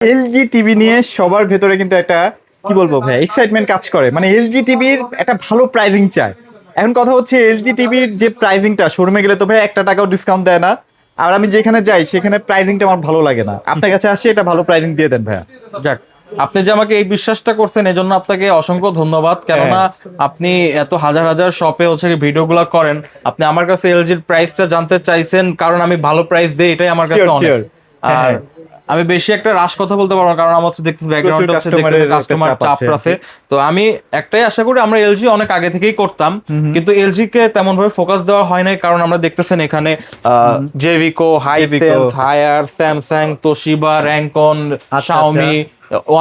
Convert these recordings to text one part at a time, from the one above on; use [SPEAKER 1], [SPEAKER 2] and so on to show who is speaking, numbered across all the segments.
[SPEAKER 1] LG TV নিয়ে সবার ভেতরে কিন্তু একটা কি বলবো ভাই এক্সাইটমেন্ট কাজ করে, মানে এলজি টিভির একটা ভালো প্রাইজিং চায়। এখন কথা হচ্ছে এলজি টিভির যে প্রাইজিংটা শোরুমে গেলে তো ভাই 1 টাকাও ডিসকাউন্ট দেয় না, আর আমি যেখানে যাই সেখানে প্রাইজিংটা আমার ভালো লাগে না। আপনার কাছে আসছে এটা ভালো প্রাইজিং দিয়ে দেন ভাইয়া।
[SPEAKER 2] যাক, আপনি যে আমাকে এই বিশ্বাসটা করছেন এজন্য আপনাকে অসংখ্য ধন্যবাদ। কেননা আপনি এত হাজার হাজার শপে হচ্ছে ভিডিওগুলো করেন, আপনি আমার কাছে এলজির প্রাইসটা জানতে চাইছেন কারণ আমি ভালো প্রাইস দেই, এটাই আমার কাছে
[SPEAKER 1] Sure,
[SPEAKER 2] অনেক।
[SPEAKER 1] sure.
[SPEAKER 2] আর আমি বেশি একটা রাশ কথা বলতে পারবো না, কারণ আমার হচ্ছে দেখতে ব্যাকগ্রাউন্ড হচ্ছে কাস্টমার চাপ আছে। তো আমি একটাই আশা করি, আমরা এলজি অনেক আগে থেকেই করতাম, কিন্তু এলজি কে তেমন ভাবে ফোকাস দেওয়া হয় নাই, কারণ আমরা দেখতেছেন এখানে Jvco, Hisense, Haier, Samsung, Toshiba, Rancon, Xiaomi,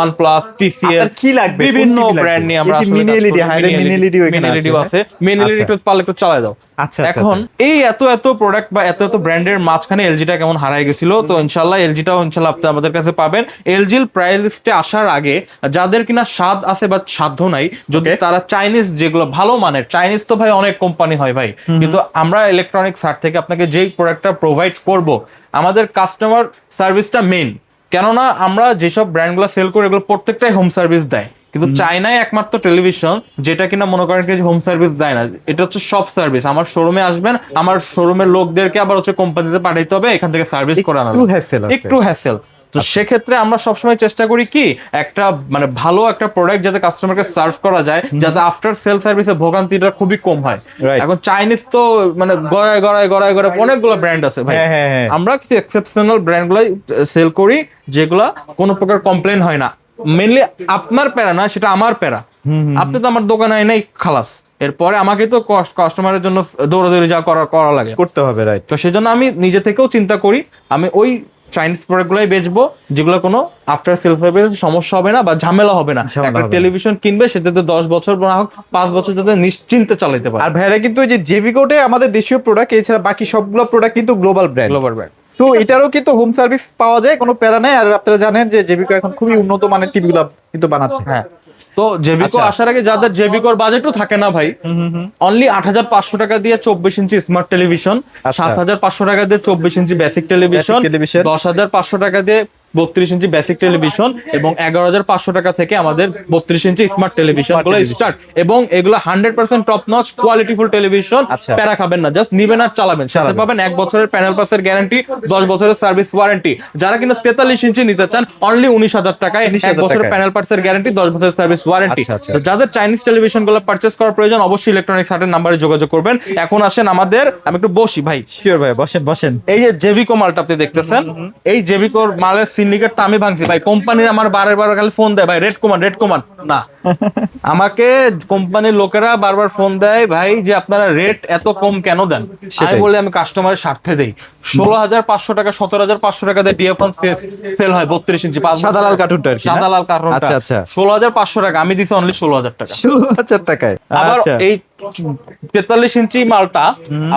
[SPEAKER 2] OnePlus, TCL,
[SPEAKER 1] কি লাগবে
[SPEAKER 2] বিভিন্ন ব্র্যান্ড নিয়ে আমরা আসলে
[SPEAKER 1] mini LED hydro mini LED
[SPEAKER 2] আছে। মিনি এলইডি একটু পারলে একটু চালায় দাও।
[SPEAKER 1] আচ্ছা
[SPEAKER 2] এখন এই এত এত প্রোডাক্ট বা এত এত ব্র্যান্ডের মাঝখানে এলজিটা কেমন হারায় গেছিল, তো ইনশাল্লাহ এলজিটাও ইনশাল্লাহ আপনি আমাদের কাছে পাবেন। এলজির প্রাইস লিস্টে আসার আগে যাদের কিনা স্বাদ আছে বা সাধ্য নাই, যদি তারা চাইনিজ যেগুলো ভালো মানের, চাইনিজ তো ভাই অনেক কোম্পানি হয় ভাই, কিন্তু আমরা ইলেকট্রনিক সাইট থেকে আপনাকে যেই প্রোডাক্টটা প্রোভাইড করব, আমাদের কাস্টমার সার্ভিসটা মেইন। কেননা আমরা যেসব ব্র্যান্ডগুলো সেল করি এগুলো প্রত্যেকটাই হোম সার্ভিস দেয়, কিন্তু চায়নায় একমাত্র টেলিভিশন যেটা কিনা মনে করেন যে হোম সার্ভিস দেয় না, এটা হচ্ছে সব সার্ভিস। আমার শোরুমে আসবেন, আমার শোরুমের লোকদেরকে আবার হচ্ছে কোম্পানিতে পাঠাইতে হবে, এখান থেকে সার্ভিস করানো একটু হ্যাসেল। তো সেক্ষেত্রে আমরা সবসময় চেষ্টা করি কি একটা মানে ভালো একটা প্রোডাক্ট যাতে কাস্টমারকে সার্ভ করা যায়, যাতে আফটার সেল সার্ভিসে ভোগান্তিটা খুবই কম হয়। এখন চাইনিজ তো মানে গড়ায় গড়ায় গড়ায় গড়ায় অনেকগুলো ব্র্যান্ড আছে ভাই, আমরা কিছু এক্সেপশনাল ব্র্যান্ডগুলাই সেল করি যেগুলা কোনো প্রকার কমপ্লেন হয় না। মেনলি আপনার প্যারা না, সেটা আমার প্যারা। আপনি তো আমার দোকানে নাই খালাস, এরপরে আমাকে তো কাস্টমারের জন্য দৌড়াদৌড়ি যা করা লাগে করতে হবে, রাইট? তো সেজন্য আমি নিজে থেকেও চিন্তা করি আমি ওই চাইনিজ প্রোডাক্টগুলাই বেচবো যেগুলো কোনো আফটার সেল সার্ভিস সমস্যা হবে না বা ঝামেলা হবে না। একটা টেলিভিশন কিনবে সেটাতে 10 বছর না হোক 5 বছর যাতে নিশ্চিন্তে চালাতে পারে।
[SPEAKER 1] আর ভাইরা কিন্তু ওই যে জেভিকোটে আমাদের দেশীয় প্রোডাক্ট, এছাড়া বাকি সবগুলো প্রোডাক্ট কিন্তু গ্লোবাল ব্র্যান্ড। তো এটারও কিন্তু হোম সার্ভিস পাওয়া যায়, কোনো প্যারা নাই। আর আপনারা জানেন যে জেভিকো এখন খুবই উন্নত মানের টিভিগুলো কিন্তু বানাচ্ছে।
[SPEAKER 2] হ্যাঁ, তো জেভিকো আসার আগে যাদের জেভিকোর বাজেটও থাকে না ভাই, অনলি 8,500 টাকা দিয়ে 24 ইঞ্চি স্মার্ট টেলিভিশন, 7,500 টাকা দিয়ে 24 ইঞ্চি বেসিক টেলিভিশন, 10,500 টাকা দিয়ে 32 ইঞ্চি বেসিক টেলিভিশন, এবং 11,500 টাকা থেকে আমাদের 32 ইঞ্চি স্মার্ট টেলিভিশন গুলো স্টার্ট। এবং এগুলো 100% টপ নচ কোয়ালিটিফুল টেলিভিশন, প্যারা খাবেন না, জাস্ট নিবেন আর চালাবেন। সাথে পাবেন 1 বছরের প্যানেল পাসের গ্যারান্টি, 10 বছরের সার্ভিস ওয়ারেন্টি। যারা কিনা 43 ইঞ্চি নিতে চান অনলি 19,000 টাকায় 1 বছরের প্যানেল পাসের গ্যারান্টি, 10 বছরের সার্ভিস ওয়ারেন্টি। যাদের চাইনিজ টেলিভিশন গুলো পারচেজ করার প্রয়োজন অবশ্যই ইলেকট্রনিক সার্টের নাম্বারে যোগাযোগ করবেন। এখন আসেন আমাদের, আমি একটু বসি ভাই।
[SPEAKER 1] শিওর ভাই, বসেন।
[SPEAKER 2] এই যে জেভিকো মালটা আপনি দেখতেছেন, এই জেভিকোর মালের সিন্ডিকেট তো আমি ভাঙছি ভাই। কোম্পানির আমার বারবার খালি ফোন দেয়, ভাই রেট কমান না। আমাকে কোম্পানির লোকেরা বারবার ফোন দেয়, ভাই যে আপনারা রেট এত কম কেন দেন? আমি বলি আমি কাস্টমারের স্বার্থে দেই। 16,500 টাকা 17,500 টাকা দিয়ে ডিএফ1 সেল হয় 32 ইঞ্চি
[SPEAKER 1] সাদা লাল কার্টুনটা,
[SPEAKER 2] সাদা লাল কার্টুনটা 16,500 টাকা, আমি দিছি অনলি 16,000 টাকা।
[SPEAKER 1] 16,000 টাকায়।
[SPEAKER 2] আবার এই 43 ইঞ্চি মালটা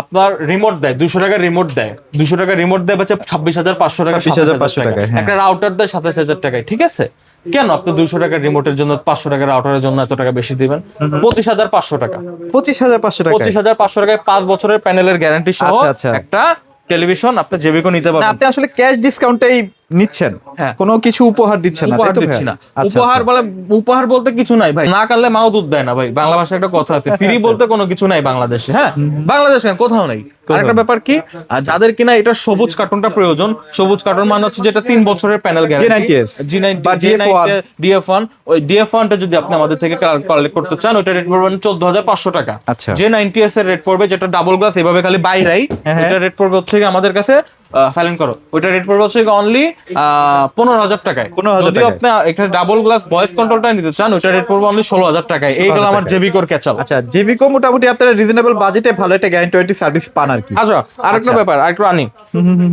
[SPEAKER 2] আপনার রিমোট দেয়, 200 টাকা রিমোট দেয়, 200 টাকা রিমোট দেয় বাচ্চা 26,500 টাকা,
[SPEAKER 1] 26,500 টাকা।
[SPEAKER 2] একটা রাউটার দেয় 27,000 টাকায়। ঠিক আছে, কেন আপনি 200 টাকা রিমোটের জন্য 500 টাকা রাউটারের জন্য এত টাকা বেশি দিবেন? 25,500 টাকা,
[SPEAKER 1] 25,500 টাকা,
[SPEAKER 2] 25,500 টাকায় 5 বছরের প্যানেলের গ্যারান্টি সহ একটা টেলিভিশন আপনি জেভিকো নিতে পারবেন।
[SPEAKER 1] আপনি আসলে ক্যাশ ডিসকাউন্টটাই নিচ্ছেন, কোনো কিছু উপহার দিচ্ছেন না?
[SPEAKER 2] উপহার দিচ্ছি না। উপহার বলতে কিছু নাই ভাই, না কানলে মাও দুধ দেয় না ভাই, বাংলা ভাষায় একটা কথা আছে, ফ্রি বলতে কোনো কিছু নাই বাংলাদেশে। হ্যাঁ, বাংলাদেশে কোথাও নাই। আরেকটা ব্যাপার কি, যাদের কিনা এটা সবুজ কার্টুনটা প্রয়োজন, সবুজ কার্টুন মানে হচ্ছে যেটা 3 বছরের প্যানেল গ্যারান্টি, DF1, ওই DF1টা যদি আপনি আমাদের থেকে কালেক্ট করতে চান, ওইটা রেট পড়বে 14,500 টাকা। J90S এর রেট পড়বে, যেটা ডাবল গ্লাস এভাবে খালি বাইরেই, এটা রেট পড়বে হচ্ছে আমাদের কাছে সাইলেন্ট করো, ওইটা রেট পড়বে হচ্ছে অনলি 15,000 টাকায়। যদি আপনি একটা ডাবল গ্লাস ভয়েস কন্ট্রোলটা নিতে চান, ওইটা রেট পড়বে অনলি 16,000 টাকায়। এইগুলো আমার জেভিকোর ক্যাচাল।
[SPEAKER 1] আচ্ছা, জেভিকো মোটামুটি আপনারা রিজনেবল বাজেটে ভালো একটা গ্যারান্টি সার্ভিস পান আর কি।
[SPEAKER 2] আচ্ছা, আরেকটা ব্যাপার আরেকটু আনি।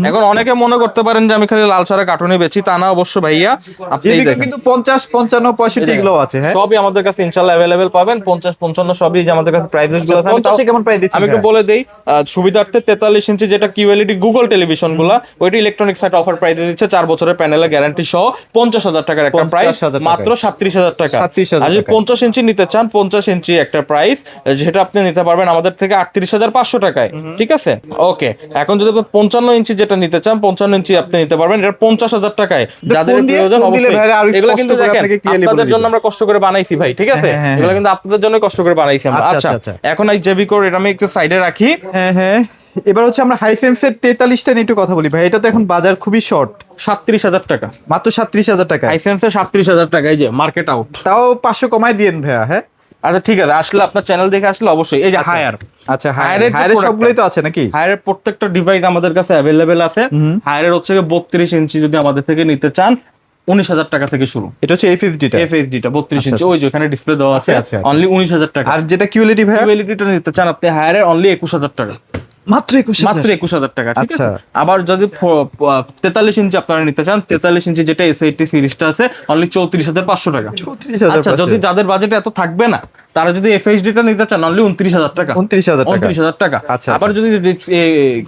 [SPEAKER 2] এখন অনেকে মনে করতে পারেন যে আমি খালি লাল ছাড়া কার্টুনই বেচি, তা না অবশ্য ভাইয়া।
[SPEAKER 1] জেভিকো কিন্তু 50, 55, 65 এগুলো আছে। হ্যাঁ,
[SPEAKER 2] সবই আমাদের কাছে ইনশাআল্লাহ अवेलेबल পাবেন। 50, 55 সবই যে আমাদের কাছে প্রাইস গুলো থাকে।
[SPEAKER 1] 50 কেমন প্রাইস দিচ্ছেন?
[SPEAKER 2] আমি একটু বলে দেই সুবিধার্থে, 43 ইঞ্চি যেটা কিউএলইডি গুগল টেলিভিশন অপশন গুলা, ওইটা ইলেকট্রনিক সাইট অফার প্রাইসে দিচ্ছে 4 বছরের প্যানেলের গ্যারান্টি সহ 50,000 টাকার একটা প্রাইস,
[SPEAKER 1] 50,000
[SPEAKER 2] মাত্র 37,000 টাকা।
[SPEAKER 1] 37,000
[SPEAKER 2] আর যদি
[SPEAKER 1] টাকায়।
[SPEAKER 2] 50 ইঞ্চি নিতে চান, 50 ইঞ্চি একটা প্রাইস, যেটা আপনি নিতে পারবেন আমাদের থেকে 38,500 টাকায়, ঠিক আছে? ওকে, এখন যদি আপনি 55 ইঞ্চি যেটা নিতে চান, 55 ইঞ্চি আপনি নিতে পারবেন এটা 50,000 টাকায়। যাদের
[SPEAKER 1] ফোন দিয়ে
[SPEAKER 2] প্রয়োজন
[SPEAKER 1] ফোন দিলে
[SPEAKER 2] অবশ্যই
[SPEAKER 1] ভাইরা আরো
[SPEAKER 2] এগুলো
[SPEAKER 1] স্পষ্ট
[SPEAKER 2] কিন্তু
[SPEAKER 1] করে
[SPEAKER 2] দেখেন
[SPEAKER 1] আপনাকে clearly বলে
[SPEAKER 2] আপনাদের
[SPEAKER 1] দিবে।
[SPEAKER 2] জন্য আমরা কষ্ট করে বানাইছি ভাই, ঠিক আছে?
[SPEAKER 1] হ্যাঁ, হ্যাঁ,
[SPEAKER 2] এগুলো কিন্তু আপনাদের জন্য কষ্ট করে বানাইছি আমরা।
[SPEAKER 1] আচ্ছা,
[SPEAKER 2] আচ্ছা,
[SPEAKER 1] আচ্ছা,
[SPEAKER 2] এখন এই জেবি কোর এটা আমি একটু সাইডে রাখি।
[SPEAKER 1] হ্যাঁ হ্যাঁ, এবার হচ্ছে আমরা হাইসেন্সের 43টা নিয়ে একটু কথা বলি ভাই। এটা তো এখন বাজার খুবই শর্ট,
[SPEAKER 2] 37,000 টাকা
[SPEAKER 1] মাত্র 37,000 টাকা।
[SPEAKER 2] হাইসেন্সের 37,000 টাকা, এই যে মার্কেট আউট।
[SPEAKER 1] তাও 500 কমায় দিয়েন ভাইয়া। হ্যাঁ
[SPEAKER 2] আচ্ছা ঠিক আছে, আসলে আপনার চ্যানেল দেখে আসলে অবশ্যই। এই যে হায়ার,
[SPEAKER 1] আচ্ছা,
[SPEAKER 2] হায়ারের যে
[SPEAKER 1] হায়ারের
[SPEAKER 2] product
[SPEAKER 1] সবগুলোই
[SPEAKER 2] টা,
[SPEAKER 1] তো আছে নাকি?
[SPEAKER 2] হায়ারের প্রত্যেকটা ডিভাইস আমাদের কাছে অ্যাভেলেবেল আছে। হায়ারের হচ্ছে 32 ইঞ্চি যদি আমাদের থেকে নিতে চান 19,000 টাকা থেকে শুরু।
[SPEAKER 1] এটা হচ্ছে এফএসডিটা,
[SPEAKER 2] এফএসডিটা 32
[SPEAKER 1] আচ্ছা,
[SPEAKER 2] ইঞ্চি, ওই যে এখানে ডিসপ্লে দেওয়া আছে,
[SPEAKER 1] আচ্ছা, আচ্ছা।
[SPEAKER 2] অনলি 19,000 টাকা।
[SPEAKER 1] আর যেটা কিউএলইডি ভাইয়া
[SPEAKER 2] কিউএলইডিটা নিতে চান আপনি হায়ারের অনলি 21,000 টাকা,
[SPEAKER 1] মাত্র 21,000।
[SPEAKER 2] মাত্র 21,000 টাকা, ঠিক
[SPEAKER 1] আচ্ছা।
[SPEAKER 2] আছে? আবার যদি 43 ইঞ্চি আপনারা নিতে চান, 43 ইঞ্চি যেটা S80 সিরিজটা আছে অনলি 34,500 টাকা।
[SPEAKER 1] 34,500
[SPEAKER 2] আচ্ছা, যদি যাদের বাজেট এত থাকবে না, তারা যদি এফএইচডিটা নিতে চান অনলি 29,000 টাকা,
[SPEAKER 1] 29,000 টাকা।
[SPEAKER 2] 29,000 টাকা।
[SPEAKER 1] আচ্ছা,
[SPEAKER 2] আবার যদি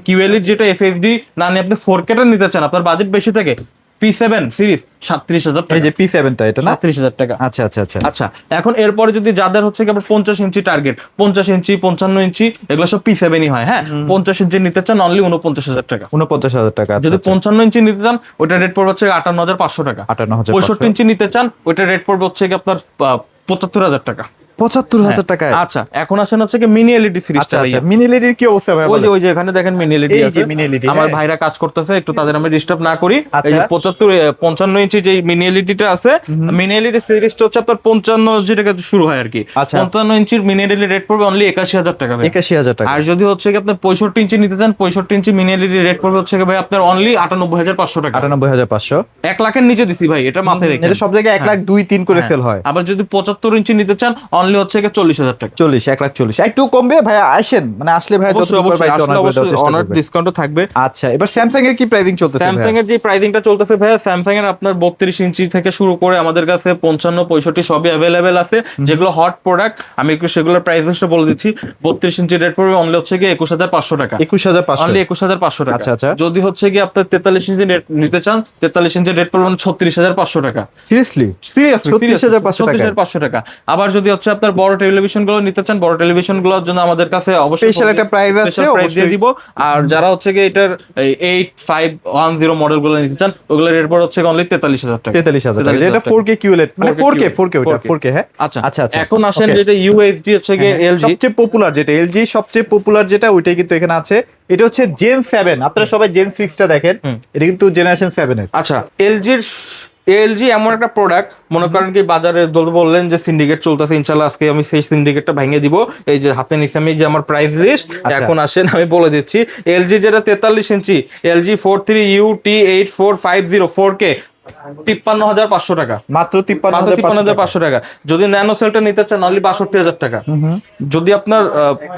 [SPEAKER 2] কিউএলইডি যেটা এফএইচডি না নিয়ে আপনি 4K টা নিতে চান, আপনার বাজেট বেশি থাকে, P7 সিরিজ 37,000 টাকা,
[SPEAKER 1] এই যে P7 টা এটা না?
[SPEAKER 2] 37,000 টাকা।
[SPEAKER 1] আচ্ছা আচ্ছা আচ্ছা।
[SPEAKER 2] আচ্ছা, এখন এরপরে যদি যাদের হচ্ছে কি আবার 50 ইঞ্চি টার্গেট, 50 ইঞ্চি 55 ইঞ্চি এগুলো সব P7ই হয়। হ্যাঁ, 50 ইঞ্চি নিতে চান অনলি 49,000 টাকা।
[SPEAKER 1] 49,000 টাকা।
[SPEAKER 2] যদি 55 ইঞ্চি নিতে চান ওটা রেট পড়বে হচ্ছে 58,500 টাকা।
[SPEAKER 1] 58,500।
[SPEAKER 2] 65 ইঞ্চি নিতে চান ওটা রেট পড়বে হচ্ছে কি আপনার 75,000 টাকা।
[SPEAKER 1] 75,000 টাকায়।
[SPEAKER 2] আচ্ছা, এখন আসেন হচ্ছে কি মিনি এলইডি সিরিজটা।
[SPEAKER 1] আচ্ছা আচ্ছা, মিনি এলইডির কি অবস্থা ভাই?
[SPEAKER 2] ওই যে এখানে দেখেন মিনি এলইডি
[SPEAKER 1] এই
[SPEAKER 2] আছে,
[SPEAKER 1] যে mini LED,
[SPEAKER 2] আমার
[SPEAKER 1] হ্যাঁ।
[SPEAKER 2] ভাইরা কাজ করতেছে, একটু তাদের আমি ডিস্টার্ব না করি।
[SPEAKER 1] আচ্ছা।
[SPEAKER 2] এই যে 55 ইঞ্চি যে মিনি এলইডিটা আছে, মিনি এলইডি সিরিজটা হচ্ছে আপনার 55 যেটা শুরু হয় আর কি।
[SPEAKER 1] আচ্ছা।
[SPEAKER 2] 55 ইঞ্চির মিনি এলইডি রেট পড়বে অনলি 81,000 টাকা ভাই।
[SPEAKER 1] 81,000 টাকা।
[SPEAKER 2] আর যদি হচ্ছে কি আপনি 65 ইঞ্চি নিতে চান, 65 ইঞ্চি মিনি এলইডি রেট পড়বে হচ্ছে কি ভাই আপনার অনলি 98,500 টাকা।
[SPEAKER 1] 98,500।
[SPEAKER 2] 1 লাখের নিচে দিছি ভাই, এটা মাথায় রেখে।
[SPEAKER 1] এটা সব জায়গায় 1 লাখ 2 3 করে সেল হয়।
[SPEAKER 2] আবার যদি 75 ইঞ্চি নিতে চান অনলি হচ্ছে কি 40,000 টাকা।
[SPEAKER 1] 40, 1,40,000। একটু কমবে ভাই, আসেন মানে আসলে ভাই যত
[SPEAKER 2] অনার ডিসকাউন্টও থাকবে।
[SPEAKER 1] আচ্ছা, এবার স্যামসাং এর কি প্রাইসিং চলতেছে?
[SPEAKER 2] স্যামসাং এর যে প্রাইসিংটা চলতেছে ভাই, স্যামসাং এর আপনার 32 ইঞ্চি থেকে শুরু করে আমাদের কাছে 55 65 সবই अवेलेबल আছে, যেগুলো হট প্রোডাক্ট। আমি একটু সেগুলোর প্রাইস লিস্টটা বলে দিচ্ছি। 32 ইঞ্চি রেট পড়বে অনলি হচ্ছে কি 21,500 টাকা।
[SPEAKER 1] 21,500।
[SPEAKER 2] অনলি 21,500 টাকা।
[SPEAKER 1] আচ্ছা, আচ্ছা।
[SPEAKER 2] যদি হচ্ছে কি আপনার 43 ইঞ্চি নিতে চান, 43 ইঞ্চি রেট পড়বে 36,500 টাকা।
[SPEAKER 1] সিরিয়াসলি? 36,500 টাকা।
[SPEAKER 2] 36,500 টাকা। আবার যদি হচ্ছে আপনার বড় টেলিভিশন গুলো নিতে চান, বড় টেলিভিশন গুলোর জন্য আমাদের কাছে অবশ্যই
[SPEAKER 1] স্পেশাল একটা প্রাইস আছে,
[SPEAKER 2] স্পেশাল প্রাইস দিয়ে
[SPEAKER 1] অবশ্যই।
[SPEAKER 2] দিব। আর যারা হচ্ছে কি এটার 8510 মডেল গুলো নিতে চান, ওগুলো রেট পড়ে হচ্ছে অনলি 43,000 টাকা।
[SPEAKER 1] 43,000 টাকা। এটা 4K QLED মানে 4K ওটা 4K। হ্যাঁ
[SPEAKER 2] আচ্ছা
[SPEAKER 1] আচ্ছা আচ্ছা।
[SPEAKER 2] এখন আসেন
[SPEAKER 1] Okay.
[SPEAKER 2] যেটা ইউএসডি হচ্ছে কি এলজি
[SPEAKER 1] সবচেয়ে পপুলার যেটা, এলজি সবচেয়ে পপুলার যেটা, ওইটাই কিন্তু এখানে আছে। এটা হচ্ছে জেন 7। আপনারা সবাই জেন 6 টা দেখেন, এটা কিন্তু জেনারেশন 7 এর।
[SPEAKER 2] আচ্ছা, এলজি এমন একটা প্রোডাক্ট, মনে করেন কি বাজারে বললেন যে সিন্ডিকেট চলতেছে, ইনশাআল্লাহ আজকে আমি সেই সিন্ডিকেটটা ভেঙে দিব। এই যে হাতে নিচে আমি যে আমার প্রাইস লিস্ট, এখন আসেন আমি বলে দিচ্ছি। এলজি যেটা 43 ইঞ্চি এলজি 43UT8450 4K 53,500 টাকা,
[SPEAKER 1] মাত্র
[SPEAKER 2] 53,500 টাকা। যদি ন্যানো সেলটা নিতে চান অনলি 62,000 টাকা। যদি আপনার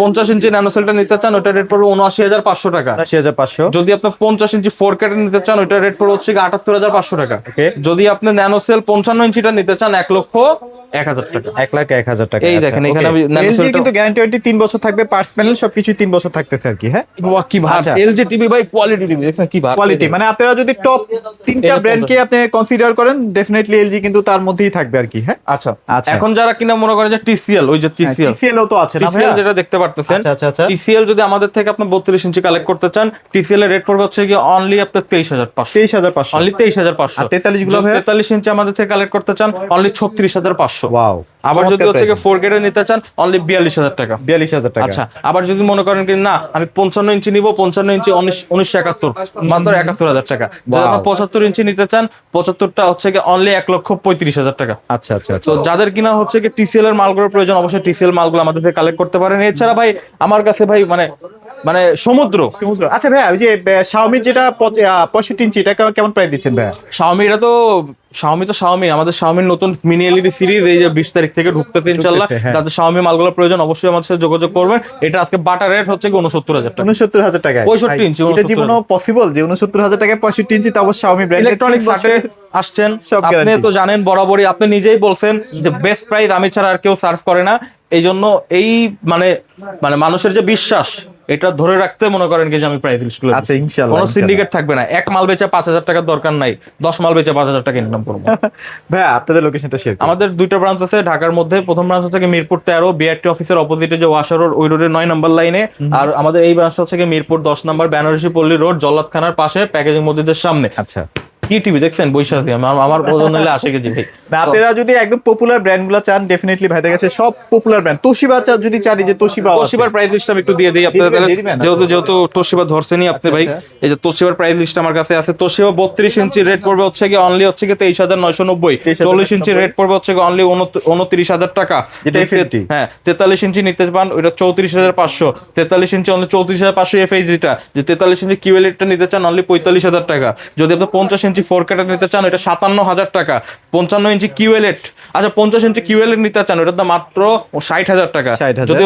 [SPEAKER 2] 50 ইঞ্চি ন্যানো সেলটা নিতে চান ওটা রেট পড়বে 79,500 টাকা।
[SPEAKER 1] 80,500।
[SPEAKER 2] যদি আপনার 50 ইঞ্চি 4K নিতে চান ওটা রেট পড়বে হচ্ছে 78,500 টাকা।
[SPEAKER 1] Okay.
[SPEAKER 2] যদি আপনি ন্যানো সেল 55 ইঞ্চিটা নিতে চান 1,01,000 টাকা।
[SPEAKER 1] 1,01,000 টাকা।
[SPEAKER 2] এই দেখেন, এখানে আমি ন্যানো
[SPEAKER 1] এলজি
[SPEAKER 2] সেলটা
[SPEAKER 1] কিন্তু গ্যারান্টি ওয়ারেন্টি 3 বছর থাকবে, পার্টস প্যানেল সবকিছু 3 বছর থাকতেছে আর কি। হ্যাঁ
[SPEAKER 2] বাহ, কি ভাব
[SPEAKER 1] আচ্ছা।
[SPEAKER 2] এলজি টিভি ভাই, কোয়ালিটি টিভি দেখছেন কি ভাব,
[SPEAKER 1] কোয়ালিটি। মানে আপনারা যদি টপ 3টা ব্র্যান্ডকে আপনি কনসিডার করেন, ডেফিনেটলি এলজি কিন্তু তার মধ্যেই থাকবে আর কি। হ্যাঁ
[SPEAKER 2] আচ্ছা
[SPEAKER 1] আচ্ছা।
[SPEAKER 2] এখন যারা কিনা মনে করেন যে টিসিএল, ওই যে টিসিএল
[SPEAKER 1] TCL ও তো আছে না
[SPEAKER 2] টিসিএল
[SPEAKER 1] ভাইয়া?
[SPEAKER 2] যেটা দেখতে পারতেছেন,
[SPEAKER 1] আচ্ছা আচ্ছা আচ্ছা।
[SPEAKER 2] টিসিএল যদি আমাদের থেকে আপনি 32 ইঞ্চি কালেক্ট করতে চান, টিসিএল এর রেট পড়বে হচ্ছে কি অনলি আপনার 23,500।
[SPEAKER 1] 23,500।
[SPEAKER 2] অনলি 23,500।
[SPEAKER 1] আর 43 গুলো ভাইয়া?
[SPEAKER 2] 43 ইঞ্চি আমাদের থেকে কালেক্ট করতে চান অনলি 36,500।
[SPEAKER 1] ওয়াও।
[SPEAKER 2] আবার যদি হচ্ছে কি 4K নিতে চান অনলি 42,000 টাকা।
[SPEAKER 1] 42,000 টাকা।
[SPEAKER 2] আচ্ছা, আবার যদি মনে করেন কি না আমি 55 ইঞ্চি নিব, 55 ইঞ্চি 1971 মাত্র 71,000 টাকা। যদি আপনি 75 ইঞ্চি নিতে চান, 75টা হচ্ছে কি অনলি 1,35,000 টাকা।
[SPEAKER 1] আচ্ছা আচ্ছা আচ্ছা।
[SPEAKER 2] তো যাদের কিনা হচ্ছে কি টিসিএল এর মালগুলোর প্রয়োজন, অবশ্যই টিসিএল মালগুলো আমাদের থেকে কালেক্ট করতে পারেন। এছাড়া ভাই আমার কাছে ভাই মানে সমুদ্র।
[SPEAKER 1] আচ্ছা ভাইয়া, ওই যে শাওমির যেটা 65 ইঞ্চি, এটা কেমন প্রাইস দিচ্ছেন ভাইয়া?
[SPEAKER 2] শাওমি এটা তো শাওমি আমাদের শাওমির নতুন মিনি এলইডি সিরিজ এই যে 20 তারিখ থেকে ঢুকতেছে ইনশাআল্লাহ।
[SPEAKER 1] হ্যাঁ।
[SPEAKER 2] যাদের শাওমি মালগুলোর প্রয়োজন অবশ্যই আমাদের সাথে যোগাযোগ করবেন। এটা আজকে বাটার রেট হচ্ছে 69,000 টাকা।
[SPEAKER 1] 69,000 টাকা।
[SPEAKER 2] 65 ইঞ্চি,
[SPEAKER 1] এটা জীবনও পসিবল যে 69,000 টাকায় 65 ইঞ্চি, তাও শাওমি ব্র্যান্ড।
[SPEAKER 2] ইলেকট্রনিক সার্টে আসছেন,
[SPEAKER 1] সব
[SPEAKER 2] আপনি
[SPEAKER 1] guarantee।
[SPEAKER 2] তো জানেন বরাবরই, আপনি নিজেই বলছেন যে বেস্ট প্রাইস আমি ছাড়া আর কেউ সার্ভ করে না। এই জন্য এই মানে মানুষের যে বিশ্বাস, এটা ধরে রাখতে মনে করেন কি যে আমি প্রাইস লিস্ট করে
[SPEAKER 1] আচ্ছা, ইনশাআল্লাহ,
[SPEAKER 2] কোনো
[SPEAKER 1] ইনশাআল্লাহ।
[SPEAKER 2] সিন্ডিকেট থাকবে না। এক মাল বেচা 5,000 টাকার দরকার নাই, 10 মাল বেচা 5,000 টাকা ইনকাম করবো।
[SPEAKER 1] ভাইয়া আপনাদের লোকেশনটা শেয়ার করুন।
[SPEAKER 2] আমাদের দুইটা ব্রাঞ্চ আছে ঢাকার মধ্যে। প্রথম ব্রাঞ্চ হচ্ছে গিয়ে মিরপুর 13 বিআরটি অফিসের অপোজিটে যে ওয়াশা রোড, ওই রোডের 9 নম্বর লাইনে। আর আমাদের এই ব্রাঞ্চটা হচ্ছে গিয়ে মিরপুর 10 নম্বর বেনারসি পল্লী রোড, জল্লাদখানার পাশে, প্যাকেজিং মসজিদের সামনে।
[SPEAKER 1] আচ্ছা,
[SPEAKER 2] কি টিভি দেখছেন বৈশাখী, আমার ওজন নিলে 80 কেজি ভাই।
[SPEAKER 1] না আপনারা যদি একদম পপুলার ব্র্যান্ড গুলো চান, ডেফিনেটলি ভাইদের কাছে সব পপুলার ব্র্যান্ড। তোশিবা যদি চান, যে তোশিবা
[SPEAKER 2] তোশিবার প্রাইস লিস্ট আমি একটু দিয়ে দিই আপনাদের
[SPEAKER 1] দিয়ে
[SPEAKER 2] তাহলে,
[SPEAKER 1] দিবেন?
[SPEAKER 2] যেহেতু তোশিবা ধরছেনই আপনি ভাই। এই যে তোশিবার প্রাইস লিস্ট আমার কাছে আছে। তোশিবা 32 ইঞ্চি রেট পড়বে হচ্ছে কি অনলি হচ্ছে কি 23,990। 40 ইঞ্চি রেট পড়বে হচ্ছে কি অনলি 29,000 টাকা।
[SPEAKER 1] যেটা FHD।
[SPEAKER 2] হ্যাঁ, 43 ইঞ্চি নিতে পান ওইটা 34,500। 43 ইঞ্চি অনলি 34,500 এফএইচডিটা। যে 43 ইঞ্চি কিউএলইডটা নিতে চান অনলি 45,000 টাকা। যদি আপনি 50 ইঞ্চি 4K নিতে চান এটা 57,000 টাকা। 55 ইঞ্চি কিউএলইড, আচ্ছা 50 ইঞ্চি কিউএলইড নিতে চান ওটার দাম মাত্র 60,000 টাকা।
[SPEAKER 1] 60,000
[SPEAKER 2] যদি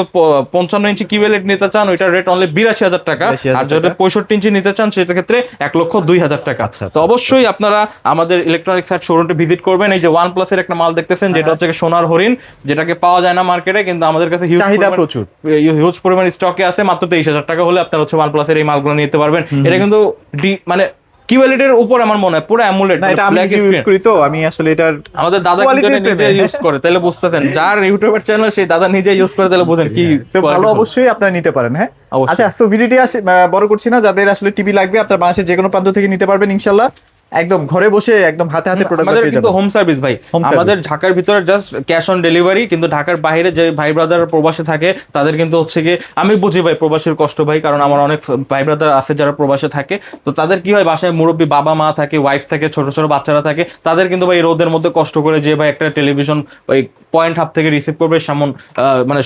[SPEAKER 2] 55 ইঞ্চি কিউএলইড নিতে চান ওইটার রেট অনলি 82,000 টাকা।
[SPEAKER 1] 82,000
[SPEAKER 2] আর যদি 65 ইঞ্চি নিতে চান সেটার ক্ষেত্রে 1,02,000 টাকা।
[SPEAKER 1] আচ্ছা,
[SPEAKER 2] তো অবশ্যই আপনারা আমাদের ইলেকট্রনিক সাইট শোরুমটা ভিজিট করবেন। এই যে OnePlus এর একটা মাল দেখতেছেন যেটা হচ্ছে সোনার হরিণ, যেটাকে পাওয়া যায় না মার্কেটে, কিন্তু আমাদের কাছে
[SPEAKER 1] চাহিদা প্রচুর।
[SPEAKER 2] হিউজ পরিমাণ স্টকে আছে। মাত্র 23,000 টাকা হলে আপনারা হচ্ছে OnePlus এর এই মালগুলো নিতে পারবেন। এটা কিন্তু মানে কিউএলইডের উপর আমার মনে হয় পুরো অ্যামুলেট,
[SPEAKER 1] না এটা আমি ইউজ করি, তো আমি আসলে এটার
[SPEAKER 2] আমাদের দাদা
[SPEAKER 1] quality
[SPEAKER 2] কিন্তু নিজে
[SPEAKER 1] প্রেমে।
[SPEAKER 2] ইউজ করে, তাহলে বুঝতেছেন যার ইউটিউবের চ্যানেল সেই দাদা নিজে ইউজ করে, তাহলে বুঝেন কি
[SPEAKER 1] তো ভালো, অবশ্যই আপনারা নিতে পারেন। হ্যাঁ,
[SPEAKER 2] অবশ্যই।
[SPEAKER 1] আচ্ছা, সো ভিডিওটি বড় করছি না, যাদের আসলে টিভি লাগবে আপনারা বাংলাদেশের যে কোনো প্রান্ত থেকে নিতে পারবেন ইনশাআল্লাহ। একদম ঘরে বসে একদম হাতে হাতে প্রোডাক্ট
[SPEAKER 2] আমাদের
[SPEAKER 1] পেয়ে
[SPEAKER 2] কিন্তু
[SPEAKER 1] যাবেন।
[SPEAKER 2] হোম সার্ভিস ভাই।
[SPEAKER 1] Home service।
[SPEAKER 2] আমাদের ঢাকার ভিতরে জাস্ট ক্যাশ অন ডেলিভারি, কিন্তু ঢাকার বাইরে যে ভাই ব্রাদার প্রবাসে থাকে তাদের কিন্তু হচ্ছে কি, আমি বুঝি ভাই প্রবাসীর কষ্ট ভাই, কারণ আমার অনেক ভাই ব্রাদার আছে যারা প্রবাসে থাকে। তো তাদের কি হয়, বাসায় মুরব্বী বাবা মা থাকে, ওয়াইফ থাকে, ছোট ছোট বাচ্চারা থাকে, তাদের কিন্তু ভাই রোদের মধ্যে কষ্ট করে যে ভাই একটা টেলিভিশন ওই পয়েন্ট হাব থেকে রিসিভ করবে সেমন মানে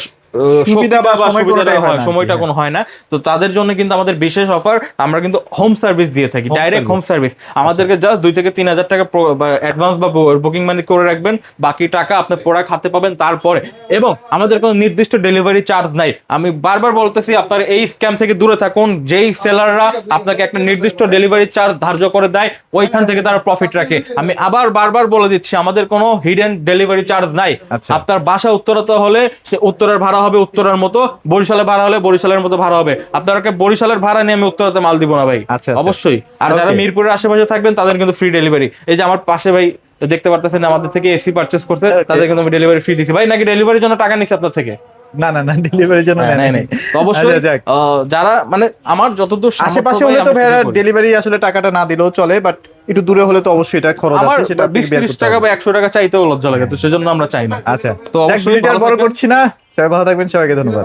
[SPEAKER 1] সুবিধা বা সময়
[SPEAKER 2] সুবিধাটা
[SPEAKER 1] কোনোটাই হয়
[SPEAKER 2] হয়,
[SPEAKER 1] না।
[SPEAKER 2] সময়টা কোনো হয় না। তো তাদের জন্য কিন্তু আমাদের বিশেষ অফার, আমরা কিন্তু হোম সার্ভিস দিয়ে থাকি,
[SPEAKER 1] Home
[SPEAKER 2] direct home
[SPEAKER 1] service।
[SPEAKER 2] Service. আমাদেরকে জাস্ট 2 থেকে 3,000 টাকা অ্যাডভান্স বা বুকিং মানি করে রাখবেন, বাকি টাকা আপনি প্রোডাক্ট হাতে পাবেন তারপরে। এবং আমাদের কোনো নির্দিষ্ট ডেলিভারি চার্জ নাই। আমি বারবার বলতেছি আপনার এই স্ক্যাম থেকে দূরে থাকুন। যেই সেলাররা আপনাকে একটা নির্দিষ্ট ডেলিভারি চার্জ ধার্য করে দেয় ওইখান থেকে তারা প্রফিট রাখে। আমি আবার বারবার বলে দিচ্ছি আমাদের কোনো হিডেন ডেলিভারি চার্জ নাই।
[SPEAKER 1] আচ্ছা।
[SPEAKER 2] আপনার বাসা উত্তরাতে হলে সে উত্তরের ভাড়া হবে উত্তরার মতো, বরিশালের ভাড়া হলে বরিশালের মতো ভাড়া হবে। আপনাকে বরিশালের ভাড়া নিয়ে আমি উত্তরাতে মাল দিব না ভাই।
[SPEAKER 1] আচ্ছা,
[SPEAKER 2] অবশ্যই। আর যারা
[SPEAKER 1] Okay।
[SPEAKER 2] মিরপুরের আশেপাশে থাকবেন তাদের কিন্তু ফ্রি ডেলিভারি। এই যে আমার পাশে ভাই দেখতে পারতেছেন আমাদের থেকে এসি পারচেজ করতে, তাদের কিন্তু আমি ডেলিভারি ফ্রি দিছি। ভাই নাকি ডেলিভারির জন্য টাকা নিছি আপনার থেকে?
[SPEAKER 1] না না না, ডেলিভারির জন্য
[SPEAKER 2] হ্যাঁ,
[SPEAKER 1] নেয়
[SPEAKER 2] নাই।
[SPEAKER 1] নাই।
[SPEAKER 2] তো অবশ্যই
[SPEAKER 1] আচ্ছা, যাক।
[SPEAKER 2] যারা মানে আমার যতদূর সামর্থ্য
[SPEAKER 1] আশেপাশে
[SPEAKER 2] ভাই
[SPEAKER 1] হলে তো
[SPEAKER 2] আমি
[SPEAKER 1] ভাইরা
[SPEAKER 2] সেটাই করি।
[SPEAKER 1] ডেলিভারি আসলে টাকাটা না দিলেও চলে, বাট একটু দূরে হলে তো অবশ্যই এটা খরচ
[SPEAKER 2] আমার
[SPEAKER 1] আছে, সেটা আপনাকে বের
[SPEAKER 2] 20-30
[SPEAKER 1] করতে
[SPEAKER 2] টাকা
[SPEAKER 1] হবে।
[SPEAKER 2] বা 100 টাকা চাইতেও লজ্জা লাগে, তো সেজন্য আমরা চাই না।
[SPEAKER 1] আচ্ছা,
[SPEAKER 2] তো
[SPEAKER 1] যাক,
[SPEAKER 2] অবশ্যই
[SPEAKER 1] ভিডিওটা আর
[SPEAKER 2] ভালো
[SPEAKER 1] বড়
[SPEAKER 2] থাকবেন।
[SPEAKER 1] করছি না, সবাই ভালো থাকবেন, সবাইকে ধন্যবাদ।